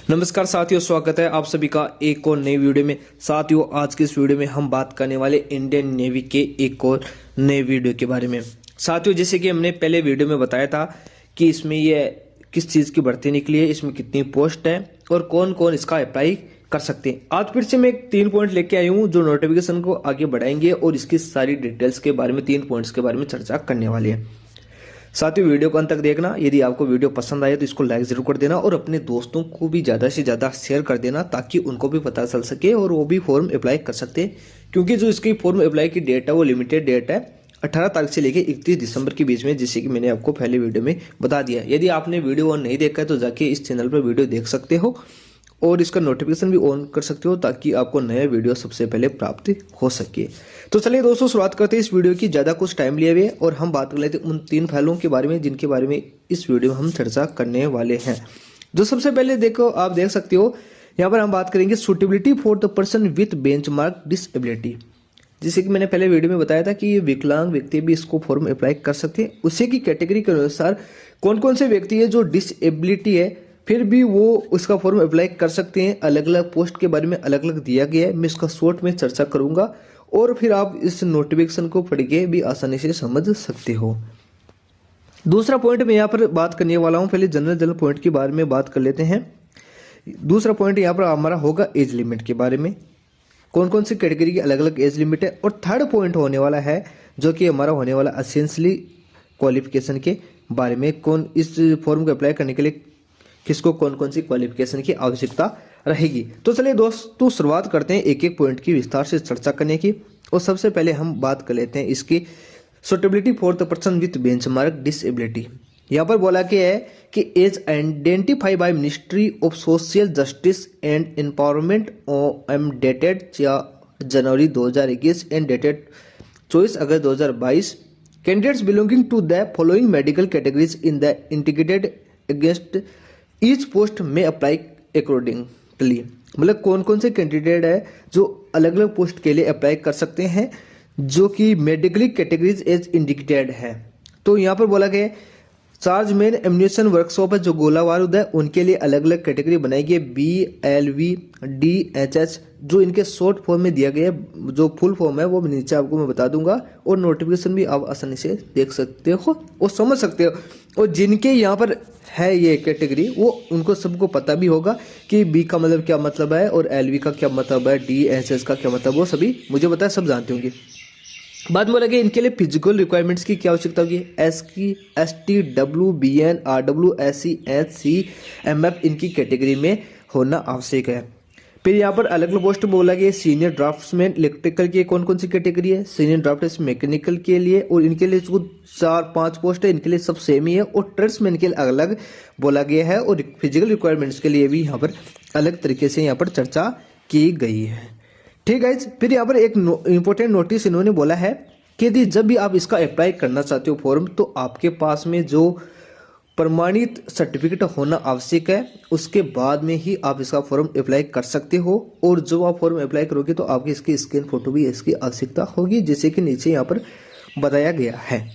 नमस्कार साथियों, स्वागत है आप सभी का एक और नई वीडियो में। साथियों, आज की इस वीडियो में हम बात करने वाले इंडियन नेवी के एक और नए वीडियो के बारे में। साथियों, जैसे कि हमने पहले वीडियो में बताया था कि इसमें ये किस चीज़ की भर्ती निकली है, इसमें कितनी पोस्ट है और कौन कौन इसका अप्लाई कर सकते हैं। आज फिर से मैं 3 पॉइंट लेके आई हूँ जो नोटिफिकेशन को आगे बढ़ाएंगे और इसकी सारी डिटेल्स के बारे में 3 पॉइंट्स के बारे में चर्चा करने वाली है। साथियों, वीडियो को अंत तक देखना। यदि आपको वीडियो पसंद आए तो इसको लाइक जरूर कर देना और अपने दोस्तों को भी ज़्यादा से ज़्यादा शेयर कर देना ताकि उनको भी पता चल सके और वो भी फॉर्म अप्लाई कर सकते हैं। क्योंकि जो इसकी फॉर्म अप्लाई की डेट है वो लिमिटेड डेट है, 18 तारीख से लेकर 31 दिसंबर के बीच में, जैसे कि मैंने आपको पहले वीडियो में बता दिया। यदि आपने वीडियो ऑन नहीं देखा है तो जाके इस चैनल पर वीडियो देख सकते हो और इसका नोटिफिकेशन भी ऑन कर सकते हो ताकि आपको नया वीडियो सबसे पहले प्राप्त हो सके। तो चलिए दोस्तों, शुरुआत करते हैं इस वीडियो की। ज़्यादा कुछ टाइम लिए हुए और हम बात कर लेते हैं उन 3 फाइलों के बारे में जिनके बारे में इस वीडियो में हम चर्चा करने वाले हैं। जो सबसे पहले देखो, आप देख सकते हो यहाँ पर हम बात करेंगे suitability for the person with benchmark disability. जैसे कि मैंने पहले वीडियो में बताया था कि विकलांग व्यक्ति भी इसको फॉर्म अप्लाई कर सकते हैं। उसी की कैटेगरी के अनुसार कौन कौन से व्यक्ति है जो डिसेबिलिटी है फिर भी वो उसका फॉर्म अप्लाई कर सकते हैं। अलग अलग पोस्ट के बारे में अलग अलग दिया गया है। मैं इसका शॉर्ट में चर्चा करूंगा और फिर आप इस नोटिफिकेशन को पढ़ के भी आसानी से समझ सकते हो। दूसरा पॉइंट मैं यहाँ पर बात करने वाला हूँ। पहले जनरल पॉइंट के बारे में बात कर लेते हैं। दूसरा पॉइंट यहाँ पर हमारा होगा एज लिमिट के बारे में, कौन कौन सी कैटेगरी की अलग अलग एज लिमिट है। और थर्ड पॉइंट होने वाला है जो कि हमारा होने वाला एसेंशियली क्वालिफिकेशन के बारे में, कौन इस फॉर्म को अप्लाई करने के लिए किसको कौन कौन सी क्वालिफिकेशन की आवश्यकता रहेगी। तो चलिए दोस्तों, शुरुआत करते हैं एक एक पॉइंट की विस्तार से चर्चा करने की। और सबसे पहले हम बात कर लेते हैं इसकी suitability for the person with benchmark disability. यहाँ पर बोला गया है कि as identified by ministry of social justice and empowerment M dated January 2021 and dated 24 August 2022 candidates belonging to the following medical categories in the integrated against each post में apply accordingly. मतलब कौन कौन से कैंडिडेट है जो अलग अलग post के लिए अप्लाई कर सकते हैं जो कि मेडिकली कैटेगरीज एज इंडिकेटेड है। तो यहाँ पर बोला गया चार्ज मैन एम्यूनिशन वर्कशॉप है जो गोला बारूद है, उनके लिए अलग अलग कैटेगरी बनाई गई BLV DHH, जो इनके शॉर्ट फॉर्म में दिया गया है। जो फुल फॉर्म है वो नीचे आपको मैं बता दूंगा और नोटिफिकेशन भी आप आसानी से देख सकते हो और समझ सकते हो। और जिनके यहाँ पर है ये कैटेगरी वो उनको सबको पता भी होगा कि B का मतलब क्या मतलब है और LV का क्या मतलब है, DHH का क्या मतलब, वो सभी मुझे पता है, सब जानते होंगे। बाद में लगे इनके लिए फिजिकल रिक्वायरमेंट्स की क्या आवश्यकता होगी। ST WBN RW SC HC MF इनकी कैटेगरी में होना आवश्यक है। फिर यहाँ पर अलग अलग पोस्ट बोला गया सीनियर ड्राफ्ट्समैन इलेक्ट्रिकल की कौन कौन सी कैटेगरी है, सीनियर ड्राफ्ट्समैन मैकेनिकल के लिए, और इनके लिए जो 4-5 पोस्ट है इनके लिए सब सेम ही है। और ट्रेड्समैन के लिए अलग बोला गया है और फिजिकल रिक्वायरमेंट्स के लिए भी यहाँ पर अलग तरीके से यहाँ पर चर्चा की गई है। ठीक है। फिर यहाँ पर एक इंपॉर्टेंट नोटिस इन्होंने बोला है कि यदि जब भी आप इसका अप्लाई करना चाहते हो फॉर्म, तो आपके पास में जो प्रमाणित सर्टिफिकेट होना आवश्यक है, उसके बाद में ही आप इसका फॉर्म अप्लाई कर सकते हो। और जो आप फॉर्म अप्लाई करोगे तो आपकी इसकी स्कैन फोटो भी इसकी आवश्यकता होगी, जैसे कि नीचे यहाँ पर बताया गया है।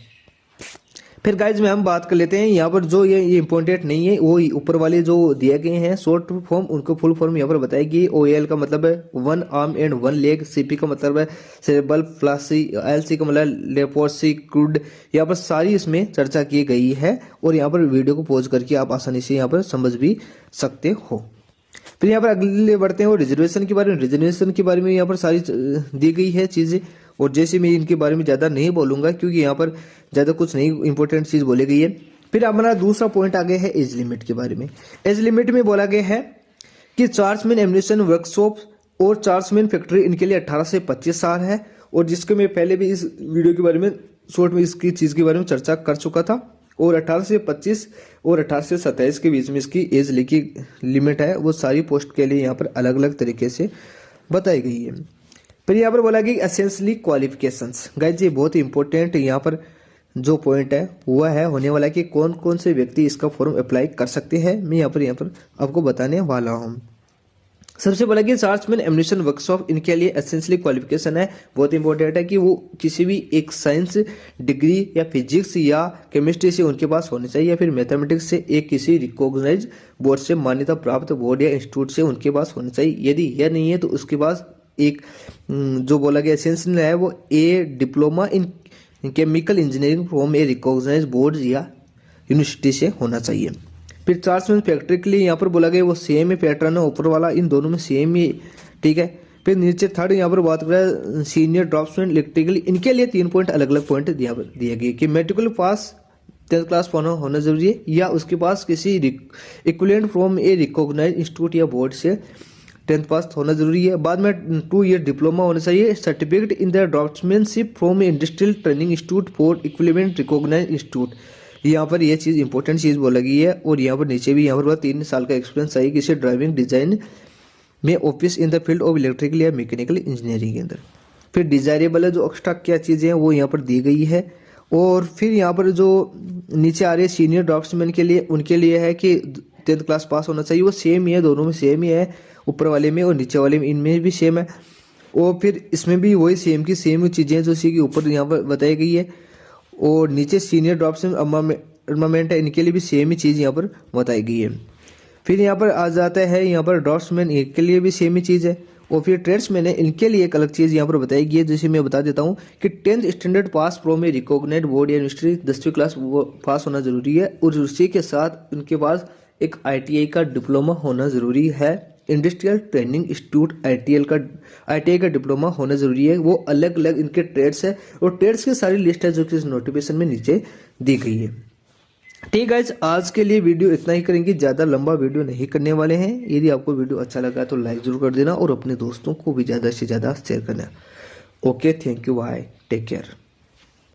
फिर गाइज में हम बात कर लेते हैं यहाँ पर जो ये इंपॉर्टेंट नहीं है, वो ऊपर वाले जो दिए गए हैं शॉर्ट फॉर्म, उनको फुल फॉर्म यहाँ पर बताएगी। OAL का मतलब है 1 आर्म एंड 1 लेग, CP का मतलब है सेरेब्रल प्लासी, LC का मतलब लेप्रोसी क्रूड। यहाँ पर सारी इसमें चर्चा की गई है और यहाँ पर वीडियो को पॉज करके आप आसानी से यहाँ पर समझ भी सकते हो। फिर यहाँ पर अगले बढ़ते हैं और रिजर्वेशन के बारे में। रिजर्वेशन के बारे में यहाँ पर सारी दी गई है चीज़ें, और जैसे मैं इनके बारे में ज़्यादा नहीं बोलूँगा क्योंकि यहाँ पर ज़्यादा कुछ नहीं इंपॉर्टेंट चीज़ बोली गई है। फिर हमारा दूसरा पॉइंट आ गया है एज लिमिट के बारे में। एज लिमिट में बोला गया है कि चार्जमैन एम्यूनिशन वर्कशॉप और चार्जमैन फैक्ट्री इनके लिए 18 से 25 साल है। और जिसके मैं पहले भी इस वीडियो के बारे में शॉर्ट में इसकी चीज़ के बारे में चर्चा कर चुका था। और 18 से 25 और 18 से 27 के बीच में इसकी एज लिमिट है, वो सारी पोस्ट के लिए यहाँ पर अलग अलग तरीके से बताई गई है। फिर यहाँ पर बोला कि एसेंशियली क्वालिफिकेशंस। गाइस ये बहुत इंपॉर्टेंट यहाँ पर जो पॉइंट है वह है होने वाला कि कौन कौन से व्यक्ति इसका फॉर्म अप्लाई कर सकते हैं। मैं यहाँ पर आपको बताने वाला हूँ। सबसे पहला कि चार्ट्समैन एम्यूनिशन वर्कशॉप इनके लिए एसेंशियली क्वालिफिकेशन है, बहुत इंपॉर्टेंट है कि वो किसी भी एक साइंस डिग्री या फिजिक्स या केमिस्ट्री से उनके पास होनी चाहिए, या फिर मैथमेटिक्स से एक किसी रिकॉग्नाइज बोर्ड से मान्यता प्राप्त बोर्ड या इंस्टीट्यूट से उनके पास होनी चाहिए। यदि यह नहीं है तो उसके पास एक जो बोला गया एसेंशियल है वो a diploma in chemical engineering from a recognise board या यूनिवर्सिटी से होना चाहिए। फिर चार्ट्समैन फैक्ट्री के लिए यहाँ पर बोला गया वो सेम ही पैटर्न है, ऊपर वाला इन दोनों में सेम ही, ठीक है। फिर नीचे थर्ड यहाँ पर बात करें सीनियर ड्राफ्ट्समैन इलेक्ट्रिकली, इनके लिए 3 पॉइंट अलग अलग पॉइंट दिए गए कि मेडिकल पास 10th क्लास होना जरूरी है, या उसके पास किसी equivalent from a recognise institute या बोर्ड से 10th पास होना जरूरी है। बाद में 2 ईयर डिप्लोमा होना चाहिए, certificate in the draftsmanship from industrial training institute for equivalent recognise institute, यहाँ पर यह चीज़ इंपॉर्टेंट चीज़ बोला गई है। और यहाँ पर नीचे भी यहाँ पर 3 साल का एक्सपीरियंस चाहिए किसी ड्राइविंग डिजाइन में office in the field of electrical या मैकेनिकल इंजीनियरिंग के अंदर। फिर डिजायरेबल है जो एक्स्ट्रा क्या चीज़ें हैं वो यहाँ पर दी गई है। और फिर यहाँ पर जो नीचे आ रही है सीनियर ड्राफ्ट्समैन के लिए, उनके लिए है कि 10th क्लास पास होना चाहिए, वो सेम ही है, दोनों में सेम ही है, ऊपर वाले में और नीचे वाले में इनमें भी सेम है। और फिर इसमें भी वही सेम की सेम चीज़ें जो इसी के ऊपर यहाँ पर बताई गई है। और नीचे सीनियर ड्राफ्ट्समैन आर्मामेंट है, इनके लिए भी सेम ही चीज़ यहाँ पर बताई गई है। फिर यहाँ पर आ जाता है यहाँ पर ड्राफ्ट्समैन, इनके लिए भी सेम ही चीज़ है। और फिर ट्रेड्समैन है, इनके लिए एक अलग चीज़ यहाँ पर बताई गई है, जिसे मैं बता देता हूँ कि 10th standard pass from a recognized board या यूनिवर्सिटी 10वीं क्लास पास होना जरूरी है। और उसी के साथ उनके पास एक ITI का डिप्लोमा होना जरूरी है, इंडस्ट्रियल ट्रेनिंग इंस्टीट्यूट ITI का डिप्लोमा होना जरूरी है। वो अलग अलग इनके ट्रेड्स है और ट्रेड्स की सारी लिस्ट है जो कि इस नोटिफिकेशन में नीचे दी गई है। ठीक है, आज के लिए वीडियो इतना ही करेंगे, ज़्यादा लंबा वीडियो नहीं करने वाले हैं। यदि आपको वीडियो अच्छा लगा तो लाइक जरूर कर देना और अपने दोस्तों को भी ज़्यादा से ज़्यादा शेयर करना। Okay, thank you, bye, take care.